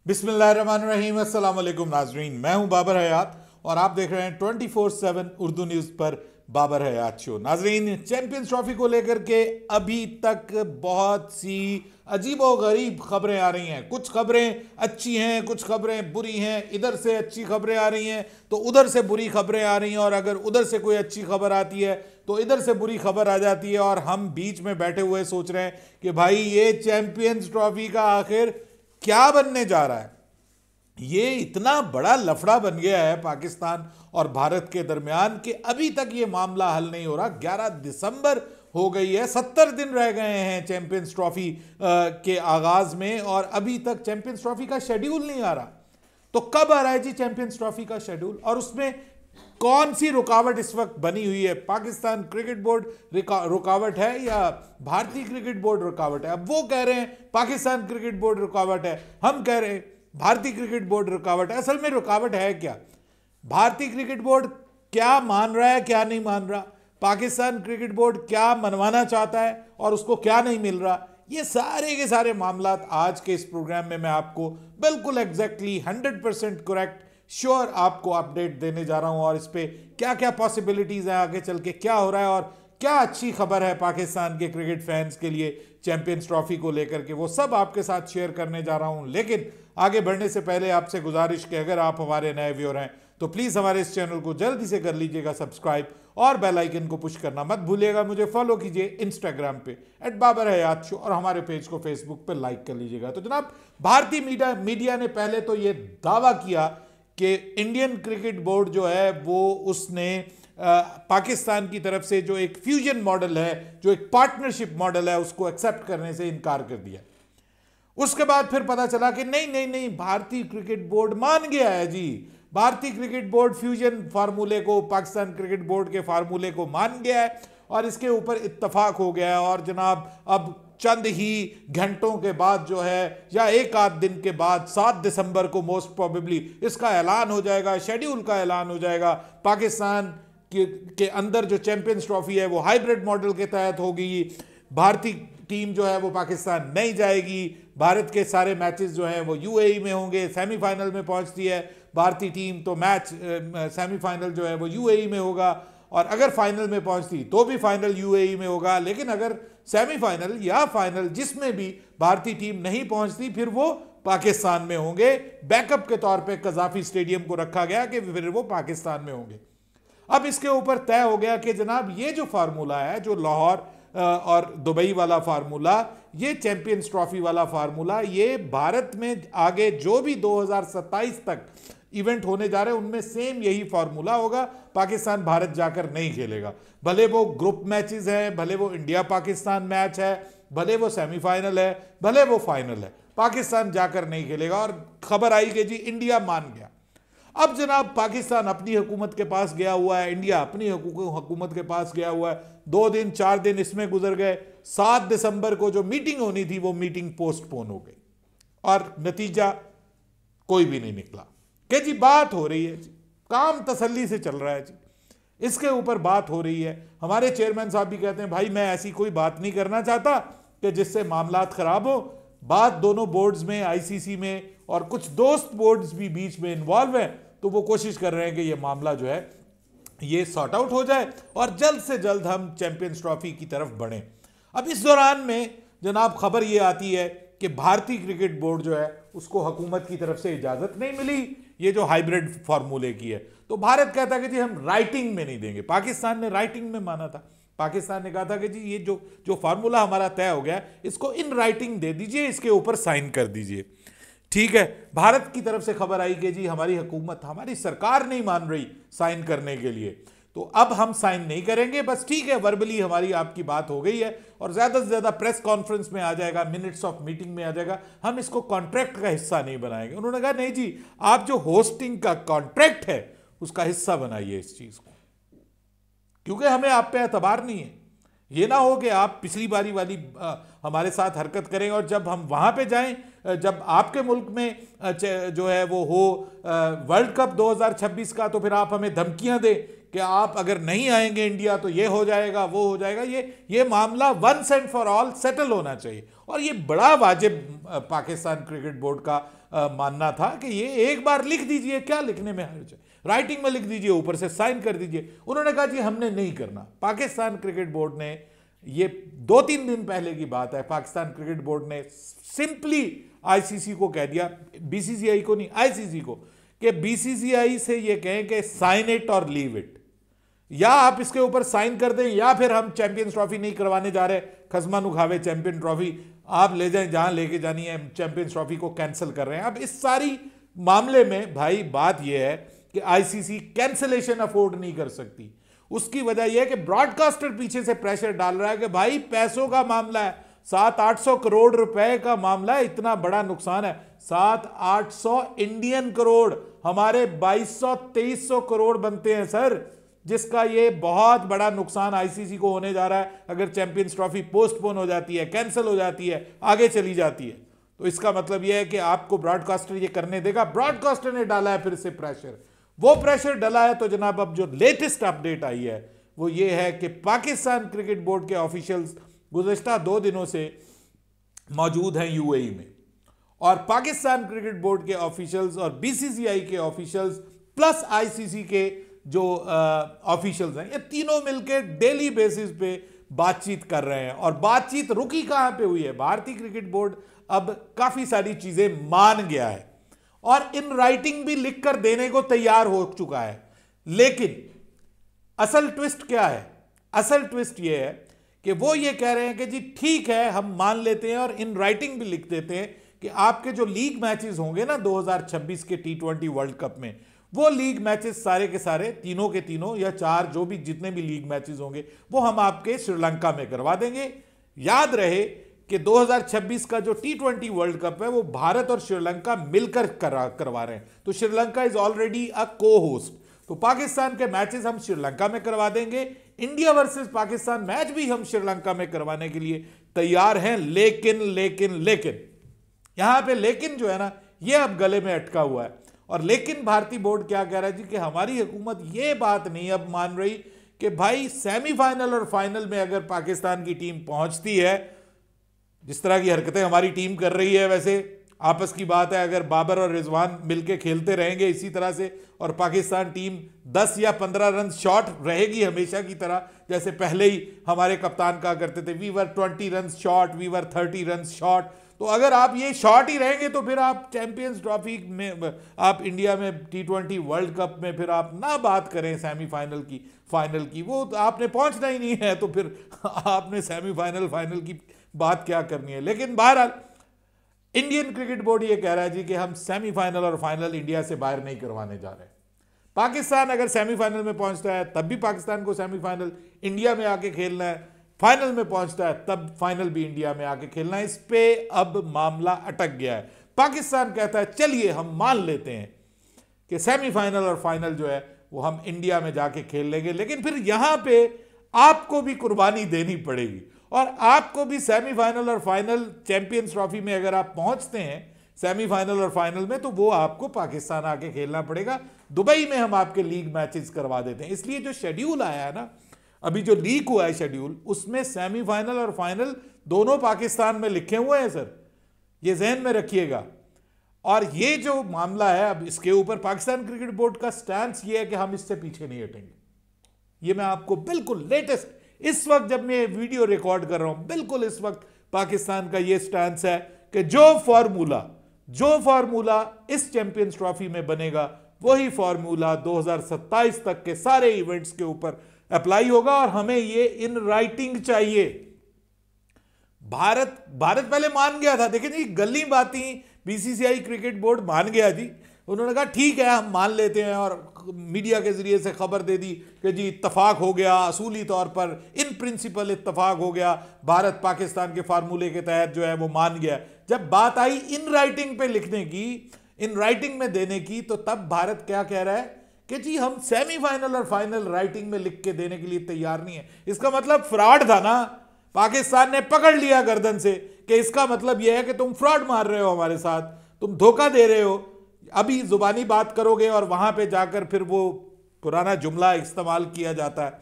बिस्मिल्लाहिर्रहमानिर्रहीम, अस्सलाम वालेकुम नाजरीन। मैं हूं बाबर हयात और आप देख रहे हैं 24/7 उर्दू न्यूज़ पर बाबर हयात शो। नाजरीन, चैंपियंस ट्रॉफी को लेकर के अभी तक बहुत सी अजीबोगरीब खबरें आ रही हैं। कुछ खबरें अच्छी हैं, कुछ खबरें बुरी हैं। इधर से अच्छी खबरें आ रही हैं तो उधर से बुरी खबरें आ रही हैं, और अगर उधर से कोई अच्छी खबर आती है तो इधर से बुरी खबर आ जाती है। और हम बीच में बैठे हुए सोच रहे हैं कि भाई ये चैंपियंस ट्रॉफी का आखिर क्या बनने जा रहा है। ये इतना बड़ा लफड़ा बन गया है पाकिस्तान और भारत के दरमियान कि अभी तक ये मामला हल नहीं हो रहा। 11 दिसंबर हो गई है, 70 दिन रह गए हैं चैंपियंस ट्रॉफी के आगाज में, और अभी तक चैंपियंस ट्रॉफी का शेड्यूल नहीं आ रहा। तो कब आ रहा है जी चैंपियंस ट्रॉफी का शेड्यूल, और उसमें कौन सी रुकावट इस वक्त बनी हुई है? पाकिस्तान क्रिकेट बोर्ड रुकावट है या भारतीय क्रिकेट बोर्ड रुकावट है? अब वो कह रहे हैं पाकिस्तान क्रिकेट बोर्ड रुकावट है, हम कह रहे हैं भारतीय क्रिकेट बोर्ड रुकावट है। असल में रुकावट है क्या? भारतीय क्रिकेट बोर्ड क्या मान रहा है, क्या नहीं मान रहा? पाकिस्तान क्रिकेट बोर्ड क्या मनवाना चाहता है और उसको क्या नहीं मिल रहा? ये सारे के सारे मामला आज के इस प्रोग्राम में मैं आपको बिल्कुल एग्जैक्टली 100% करेक्ट श्योर आपको अपडेट देने जा रहा हूं, और इस पे क्या क्या पॉसिबिलिटीज है, आगे चल के क्या हो रहा है, और क्या अच्छी खबर है पाकिस्तान के क्रिकेट फैंस के लिए चैंपियंस ट्रॉफी को लेकर के, वो सब आपके साथ शेयर करने जा रहा हूं। लेकिन आगे बढ़ने से पहले आपसे गुजारिश कि अगर आप हमारे नए व्यूअर हैं तो प्लीज़ हमारे इस चैनल को जल्दी से कर लीजिएगा सब्सक्राइब, और बेल आइकन को पुश करना मत भूलिएगा। मुझे फॉलो कीजिए इंस्टाग्राम पे @बाबर-हयात शो, और हमारे पेज को फेसबुक पे लाइक कर लीजिएगा। तो जनाब, भारतीय मीडिया ने पहले तो ये दावा किया कि इंडियन क्रिकेट बोर्ड जो है वो उसने पाकिस्तान की तरफ से जो एक फ्यूजन मॉडल है, जो एक पार्टनरशिप मॉडल है, उसको एक्सेप्ट करने से इनकार कर दिया। उसके बाद फिर पता चला कि नहीं नहीं नहीं, भारतीय क्रिकेट बोर्ड मान गया है जी। भारतीय क्रिकेट बोर्ड फ्यूजन फार्मूले को, पाकिस्तान क्रिकेट बोर्ड के फार्मूले को मान गया है और इसके ऊपर इत्तफाक हो गया है। और जनाब, अब चंद ही घंटों के बाद जो है, या एक आध दिन के बाद, 7 दिसंबर को मोस्ट प्रोबेबली इसका ऐलान हो जाएगा, शेड्यूल का ऐलान हो जाएगा। पाकिस्तान के अंदर जो चैंपियंस ट्रॉफी है वो हाइब्रिड मॉडल के तहत होगी। भारतीय टीम जो है वो पाकिस्तान नहीं जाएगी। भारत के सारे मैचेस जो हैं वो यूएई में होंगे। सेमीफाइनल में पहुंचती है भारतीय टीम तो मैच सेमीफाइनल जो है वो यूएई में होगा, और अगर फाइनल में पहुंचती तो भी फाइनल यूएई में होगा। लेकिन अगर सेमीफाइनल या फाइनल जिसमें भी भारतीय टीम नहीं पहुंचती, फिर वो पाकिस्तान में होंगे। बैकअप के तौर पे कजाफी स्टेडियम को रखा गया कि फिर वो पाकिस्तान में होंगे। अब इसके ऊपर तय हो गया कि जनाब, ये जो फार्मूला है, जो लाहौर और दुबई वाला फार्मूला, ये चैंपियंस ट्रॉफी वाला फार्मूला, ये भारत में आगे जो भी 2027 तक इवेंट होने जा रहे हैं उनमें सेम यही फार्मूला होगा। पाकिस्तान भारत जाकर नहीं खेलेगा, भले वो ग्रुप मैचेस हैं, भले वो इंडिया पाकिस्तान मैच है, भले वो सेमीफाइनल है, भले वो फाइनल है, पाकिस्तान जाकर नहीं खेलेगा। और खबर आई कि जी इंडिया मान गया। अब जनाब, पाकिस्तान अपनी हुकूमत के पास गया हुआ है, इंडिया अपनी हुकूमत के पास गया हुआ है। 2 दिन 4 दिन इसमें गुजर गए। 7 दिसंबर को जो मीटिंग होनी थी वो मीटिंग पोस्टपोन हो गई, और नतीजा कोई भी नहीं निकला। कि जी बात हो रही है जी, काम तसल्ली से चल रहा है जी, इसके ऊपर बात हो रही है। हमारे चेयरमैन साहब भी कहते हैं भाई मैं ऐसी कोई बात नहीं करना चाहता कि जिससे मामलात खराब हो। बात दोनों बोर्ड्स में, आईसीसी में, और कुछ दोस्त बोर्ड्स भी बीच में इन्वॉल्व हैं, तो वो कोशिश कर रहे हैं कि ये मामला जो है ये सॉर्ट आउट हो जाए और जल्द से जल्द हम चैंपियंस ट्रॉफी की तरफ बढ़ें। अब इस दौरान में जनाब खबर ये आती है कि भारतीय क्रिकेट बोर्ड जो है उसको हुकूमत की तरफ से इजाज़त नहीं मिली ये जो हाइब्रिड फार्मूले की है। तो भारत कहता है कि जी हम राइटिंग में नहीं देंगे। पाकिस्तान ने राइटिंग में माना था। पाकिस्तान ने कहा था कि जी ये जो फार्मूला हमारा तय हो गया इसको इन राइटिंग दे दीजिए, इसके ऊपर साइन कर दीजिए। ठीक है, भारत की तरफ से खबर आई कि जी हमारी हुकूमत, हमारी सरकार नहीं मान रही साइन करने के लिए, तो अब हम साइन नहीं करेंगे। बस ठीक है, वर्बली हमारी आपकी बात हो गई है, और ज़्यादा से ज़्यादा प्रेस कॉन्फ्रेंस में आ जाएगा, मिनट्स ऑफ मीटिंग में आ जाएगा, हम इसको कॉन्ट्रैक्ट का हिस्सा नहीं बनाएंगे। उन्होंने कहा नहीं जी, आप जो होस्टिंग का कॉन्ट्रैक्ट है उसका हिस्सा बनाइए इस चीज़ को, क्योंकि हमें आप पे एतबार नहीं है। ये ना हो कि आप पिछली बारी वाली हमारे साथ हरकत करें, और जब हम वहाँ पे जाएं, जब आपके मुल्क में जो है वो हो वर्ल्ड कप 2026 का, तो फिर आप हमें धमकियां दें कि आप अगर नहीं आएंगे इंडिया तो ये हो जाएगा, वो हो जाएगा। ये मामला once and for all settle होना चाहिए। और ये बड़ा वाजिब पाकिस्तान क्रिकेट बोर्ड का मानना था कि ये एक बार लिख दीजिए, क्या लिखने में हर्ज है, राइटिंग में लिख दीजिए, ऊपर से साइन कर दीजिए। उन्होंने कहा जी हमने नहीं करना। पाकिस्तान क्रिकेट बोर्ड ने, ये 2-3 दिन पहले की बात है, पाकिस्तान क्रिकेट बोर्ड ने सिंपली आईसीसी को कह दिया, बीसीसीआई को नहीं, आईसीसी को, कि बीसीसीआई से ये कहें कि साइन इट और लीव इट, या आप इसके ऊपर साइन कर दें या फिर हम चैंपियंस ट्रॉफी नहीं करवाने जा रहे। खसमा नुखावे चैंपियन ट्रॉफी आप ले जाएं जहां लेके जानी है, चैंपियंस ट्रॉफी को कैंसिल कर रहे हैं। अब इस सारी मामले में भाई बात यह है कि आईसीसी कैंसिलेशन अफोर्ड नहीं कर सकती। उसकी वजह यह है कि ब्रॉडकास्टर पीछे से प्रेशर डाल रहा है कि भाई पैसों का मामला है, 700-800 करोड़ रुपए का मामला है, इतना बड़ा नुकसान है। 700-800 इंडियन करोड़, हमारे 2200-2300 करोड़ बनते हैं सर, जिसका ये बहुत बड़ा नुकसान आईसीसी को होने जा रहा है अगर चैंपियंस ट्रॉफी पोस्टपोन हो जाती है, कैंसिल हो जाती है, आगे चली जाती है। तो इसका मतलब यह है कि आपको ब्रॉडकास्टर ये करने देगा। ब्रॉडकास्टर ने डाला है फिर से प्रेशर, वो प्रेशर डाला है। तो जनाब अब जो लेटेस्ट अपडेट आई है वो ये है कि पाकिस्तान क्रिकेट बोर्ड के ऑफिशियल्स गुज़श्ता 2 दिनों से मौजूद हैं यूएई में, और पाकिस्तान क्रिकेट बोर्ड के ऑफिशियल्स और बीसीसीआई के ऑफिशियल्स प्लस आईसीसी के जो ऑफिशियल्स हैं, ये तीनों मिलकर डेली बेसिस पे बातचीत कर रहे हैं। और बातचीत रुकी कहां पे हुई है, भारतीय क्रिकेट बोर्ड अब काफी सारी चीजें मान गया है और इन राइटिंग भी लिख कर देने को तैयार हो चुका है। लेकिन असल ट्विस्ट क्या है? असल ट्विस्ट ये है कि वो ये कह रहे हैं कि जी ठीक है, हम मान लेते हैं और इन राइटिंग भी लिख देते हैं कि आपके जो लीग मैचेस होंगे ना 2026 के T20 वर्ल्ड कप में, वो लीग मैचेस सारे के सारे, तीनों के तीनों या 4 जो भी जितने भी लीग मैचेस होंगे, वो हम आपके श्रीलंका में करवा देंगे। याद रहे कि 2026 का जो T20 वर्ल्ड कप है वो भारत और श्रीलंका मिलकर करवा रहे हैं। तो श्रीलंका इज ऑलरेडी अ को होस्ट। तो पाकिस्तान के मैचेस हम श्रीलंका में करवा देंगे। इंडिया वर्सेस पाकिस्तान मैच भी हम श्रीलंका में करवाने के लिए तैयार हैं। लेकिन यहां पे लेकिन जो है ना, ये अब गले में अटका हुआ है। और लेकिन भारतीय बोर्ड क्या कह रहा है जी कि हमारी हुकूमत ये बात नहीं अब मान रही कि भाई सेमीफाइनल और फाइनल में अगर पाकिस्तान की टीम पहुंचती है, जिस तरह की हरकतें हमारी टीम कर रही है, वैसे आपस की बात है अगर बाबर और रिजवान मिलके खेलते रहेंगे इसी तरह से और पाकिस्तान टीम 10 या 15 रन शॉर्ट रहेगी हमेशा की तरह, जैसे पहले ही हमारे कप्तान कहा करते थे, we were 20 run short, we were 30 run short. तो अगर आप ये शॉर्ट ही रहेंगे तो फिर आप चैंपियंस ट्रॉफी में, आप इंडिया में T20 वर्ल्ड कप में फिर आप ना बात करें सेमीफाइनल की, फाइनल की, वो तो आपने पहुंचना ही नहीं है, तो फिर आपने सेमीफाइनल फाइनल की बात क्या करनी है। लेकिन बहरहाल इंडियन क्रिकेट बोर्ड ये कह रहा है जी कि हम सेमीफाइनल और फाइनल इंडिया से बाहर नहीं करवाने जा रहे। पाकिस्तान अगर सेमीफाइनल में पहुंचता है तब भी पाकिस्तान को सेमीफाइनल इंडिया में आके खेलना है, फाइनल में पहुंचता है तब फाइनल भी इंडिया में आके खेलना है। इस पे अब मामला अटक गया है। पाकिस्तान कहता है चलिए हम मान लेते हैं कि सेमीफाइनल और फाइनल जो है वो हम इंडिया में जाके खेल लेंगे, लेकिन फिर यहां पे आपको भी कुर्बानी देनी पड़ेगी और आपको भी सेमीफाइनल और फाइनल चैंपियंस ट्रॉफी में अगर आप पहुंचते हैं सेमीफाइनल और फाइनल में, तो वो आपको पाकिस्तान आके खेलना पड़ेगा। दुबई में हम आपके लीग मैचेस करवा देते हैं। इसलिए जो शेड्यूल आया है ना, अभी जो लीक हुआ है शेड्यूल, उसमें सेमीफाइनल और फाइनल दोनों पाकिस्तान में लिखे हुए हैं सर, ये जहन में रखिएगा। और ये जो मामला है अब इसके ऊपर पाकिस्तान क्रिकेट बोर्ड का स्टैंड ये है कि हम इससे पीछे नहीं हटेंगे। ये मैं आपको बिल्कुल लेटेस्ट इस वक्त जब मैं वीडियो रिकॉर्ड कर रहा हूं, बिल्कुल इस वक्त पाकिस्तान का ये स्टैंड है कि जो फॉर्मूला इस चैंपियंस ट्रॉफी में बनेगा वही फॉर्मूला 2027 तक के सारे इवेंट्स के ऊपर अप्लाई होगा और हमें ये इन राइटिंग चाहिए। भारत पहले मान गया था, देखिए जी गली बातें बीसीसीआई क्रिकेट बोर्ड मान गया जी। उन्होंने कहा ठीक है हम मान लेते हैं और मीडिया के जरिए से खबर दे दी कि जी इत्तफाक हो गया, असूली तौर पर इन प्रिंसिपल इत्तफाक हो गया, भारत पाकिस्तान के फार्मूले के तहत जो है वो मान गया। जब बात आई इन राइटिंग पे लिखने की, इन राइटिंग में देने की, तो तब भारत क्या कह रहा है कि जी हम सेमीफाइनल और फाइनल राइटिंग में लिख के देने के लिए तैयार नहीं है। इसका मतलब फ्रॉड था ना, पाकिस्तान ने पकड़ लिया गर्दन से कि इसका मतलब यह है कि तुम फ्रॉड मार रहे हो हमारे साथ, तुम धोखा दे रहे हो। अभी जुबानी बात करोगे और वहां पे जाकर फिर वो पुराना जुमला इस्तेमाल किया जाता है,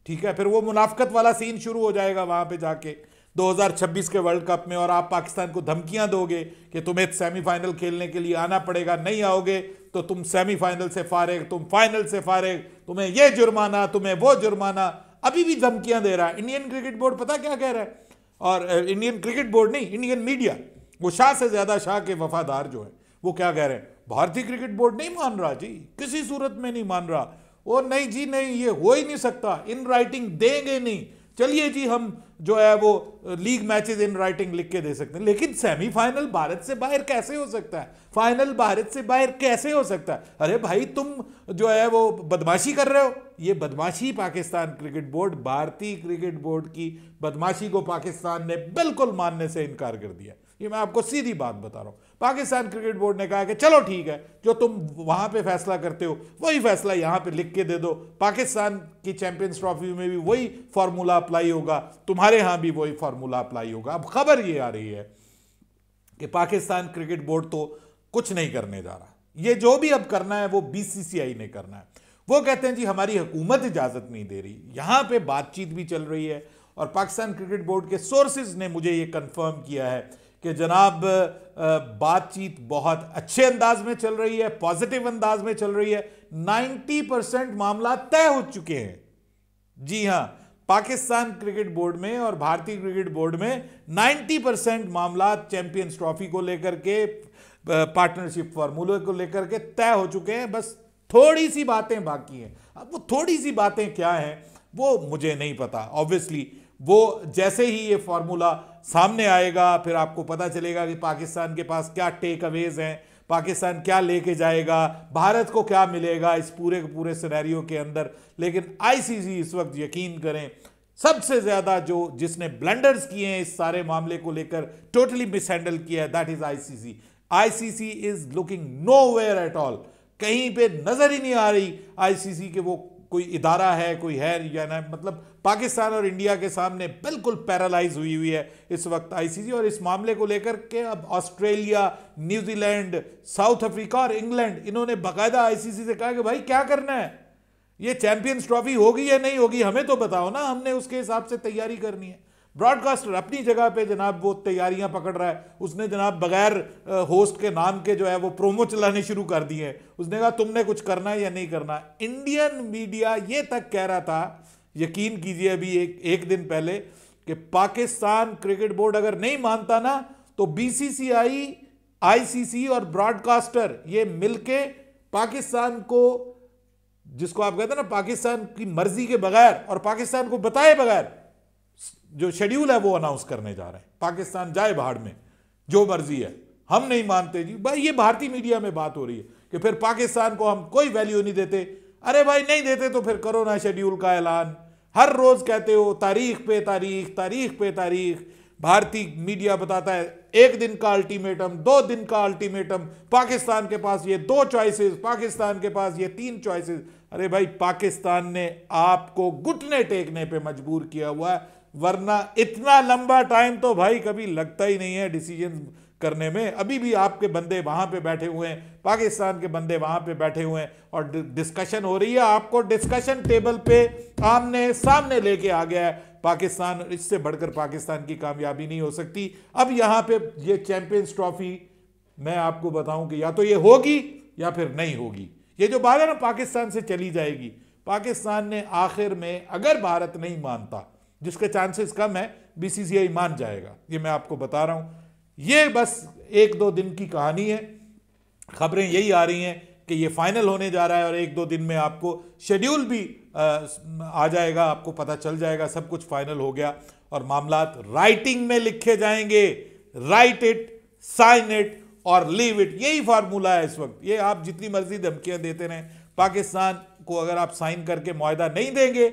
ठीक है। फिर वो मुनाफकत वाला सीन शुरू हो जाएगा वहां पे जाके 2026 के वर्ल्ड कप में, और आप पाकिस्तान को धमकियां दोगे कि तुम्हें सेमीफाइनल खेलने के लिए आना पड़ेगा, नहीं आओगे तो तुम सेमीफाइनल से फारिग, तुम फाइनल से फारिग, तुम्हें ये जुर्माना, तुम्हें वो जुर्माना। अभी भी धमकियां दे रहा है। इंडियन क्रिकेट बोर्ड पता क्या कह रहा है, और इंडियन क्रिकेट बोर्ड नहीं, इंडियन मीडिया, वो शाह से ज्यादा शाह के वफादार जो है, वो क्या कह रहे हैं, भारतीय क्रिकेट बोर्ड नहीं मान रहा जी, किसी सूरत में नहीं मान रहा। वो नहीं जी नहीं, ये हो ही नहीं सकता, इन राइटिंग देंगे नहीं। चलिए जी, हम जो है वो लीग मैचेस इन राइटिंग लिख के दे सकते हैं, लेकिन सेमीफाइनल भारत से बाहर कैसे हो सकता है, फाइनल भारत से बाहर कैसे हो सकता है? अरे भाई, तुम जो है वो बदमाशी कर रहे हो। ये बदमाशी पाकिस्तान क्रिकेट बोर्ड, भारतीय क्रिकेट बोर्ड की बदमाशी को पाकिस्तान ने बिल्कुल मानने से इनकार कर दिया। ये मैं आपको सीधी बात बता रहा हूं। पाकिस्तान क्रिकेट बोर्ड ने कहा कि चलो ठीक है, जो तुम वहां पे फैसला करते हो वही फैसला यहां पे लिख के दे दो। पाकिस्तान की चैंपियंस ट्रॉफी में भी वही फॉर्मूला अप्लाई होगा, तुम्हारे यहां भी वही फॉर्मूला अप्लाई होगा। अब खबर ये आ रही है कि पाकिस्तान क्रिकेट बोर्ड तो कुछ नहीं करने जा रहा। ये जो भी अब करना है वो बीसीसीआई ने करना है। वो कहते हैं जी हमारी हुकूमत इजाजत नहीं दे रही। यहां पे बातचीत भी चल रही है, और पाकिस्तान क्रिकेट बोर्ड के सोर्सेज ने मुझे ये कंफर्म किया है कि जनाब बातचीत बहुत अच्छे अंदाज में चल रही है, पॉजिटिव अंदाज में चल रही है। 90% मामला तय हो चुके हैं। जी हां, पाकिस्तान क्रिकेट बोर्ड में और भारतीय क्रिकेट बोर्ड में 90% मामला चैंपियंस ट्रॉफी को लेकर के, पार्टनरशिप फार्मूले को लेकर के तय हो चुके हैं। बस थोड़ी सी बातें बाकी हैं। अब वो थोड़ी सी बातें क्या हैं वो मुझे नहीं पता। ऑब्वियसली वो जैसे ही ये फॉर्मूला सामने आएगा, फिर आपको पता चलेगा कि पाकिस्तान के पास क्या टेक अवेज हैं, पाकिस्तान क्या लेके जाएगा, भारत को क्या मिलेगा इस पूरे के पूरे सिनेरियो के अंदर। लेकिन आईसीसी इस वक्त यकीन करें सबसे ज्यादा जिसने ब्लंडर्स किए हैं इस सारे मामले को लेकर, टोटली मिसहैंडल किया है, that is ICC. ICC is looking nowhere at all. कहीं पे नजर ही नहीं आ रही आईसीसी के वो कोई इदारा है, कोई है या ना। मतलब पाकिस्तान और इंडिया के सामने बिल्कुल पैरालाइज हुई है इस वक्त आईसीसी। और इस मामले को लेकर के अब ऑस्ट्रेलिया, न्यूजीलैंड, साउथ अफ्रीका और इंग्लैंड, इन्होंने बाकायदा आईसीसी से कहा कि भाई क्या करना है, ये चैंपियंस ट्रॉफी होगी या नहीं होगी, हमें तो बताओ ना, हमने उसके हिसाब से तैयारी करनी है। ब्रॉडकास्टर अपनी जगह पे जनाब वो तैयारियां पकड़ रहा है। उसने जनाब बगैर होस्ट के नाम के जो है वो प्रोमो चलाने शुरू कर दिए हैं। उसने कहा तुमने कुछ करना है या नहीं करना। इंडियन मीडिया ये तक कह रहा था, यकीन कीजिए अभी एक दिन पहले, कि पाकिस्तान क्रिकेट बोर्ड अगर नहीं मानता ना तो बीसीसीआई, आईसीसी और ब्रॉडकास्टर ये मिलके पाकिस्तान को, जिसको आप कहते हैं ना पाकिस्तान की मर्जी के बगैर और पाकिस्तान को बताए बगैर जो शेड्यूल है वो अनाउंस करने जा रहे हैं। पाकिस्तान जाए भाड़ में, जो मर्जी है, हम नहीं मानते जी। भाई ये भारतीय मीडिया में बात हो रही है कि फिर पाकिस्तान को हम कोई वैल्यू नहीं देते। अरे भाई नहीं देते तो फिर करो ना शेड्यूल का ऐलान। हर रोज कहते हो तारीख पे तारीख, तारीख पे तारीख। भारतीय मीडिया बताता है 1 दिन का अल्टीमेटम, 2 दिन का अल्टीमेटम, पाकिस्तान के पास ये 2 चॉइसेस, पाकिस्तान के पास ये 3 चॉइसेस। अरे भाई पाकिस्तान ने आपको घुटने टेकने पे मजबूर किया हुआ है, वरना इतना लंबा टाइम तो भाई कभी लगता ही नहीं है डिसीजन करने में। अभी भी आपके बंदे वहां पे बैठे हुए हैं, पाकिस्तान के बंदे वहां पे बैठे हुए हैं और डिस्कशन हो रही है। आपको डिस्कशन टेबल पे आमने सामने लेके आ गया है पाकिस्तान। इससे बढ़कर पाकिस्तान की कामयाबी नहीं हो सकती। अब यहां पे ये चैंपियंस ट्रॉफी मैं आपको बताऊं कि या तो ये होगी या फिर नहीं होगी। ये जो बात है ना पाकिस्तान से चली जाएगी, पाकिस्तान ने आखिर में, अगर भारत नहीं मानता, जिसके चांसेस कम है, बीसीसीआई मान जाएगा। ये मैं आपको बता रहा हूं। ये बस 1-2 दिन की कहानी है। खबरें यही आ रही हैं कि ये फाइनल होने जा रहा है और 1-2 दिन में आपको शेड्यूल भी आ जाएगा, आपको पता चल जाएगा सब कुछ फाइनल हो गया और मामलात राइटिंग में लिखे जाएंगे। राइट इट, साइन इट और लीव इट, यही फार्मूला है इस वक्त। ये आप जितनी मर्जी धमकियां देते रहें, पाकिस्तान को अगर आप साइन करके मुआहदा नहीं देंगे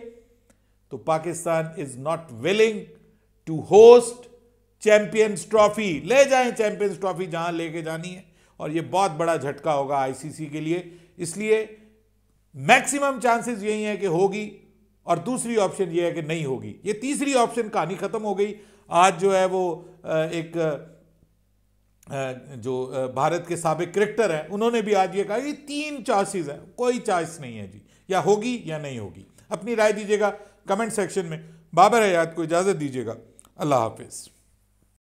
तो Pakistan is not willing to host champions trophy. ले जाएं चैंपियंस ट्रॉफी जहां लेके जानी है, और ये बहुत बड़ा झटका होगा आईसीसी के लिए। इसलिए मैक्सिमम चांसेस यही है कि होगी, और दूसरी ऑप्शन ये है कि नहीं होगी। ये तीसरी ऑप्शन कहानी खत्म हो गई। आज जो है वो एक जो भारत के साबिक क्रिकेटर हैं, उन्होंने भी आज ये कहा कि 3 चॉइसेस है, कोई चॉइस नहीं है जी। या होगी या नहीं होगी? अपनी राय दीजिएगा कमेंट सेक्शन में। बाबर हयात को इजाजत दीजिएगा। अल्लाह हाफिज।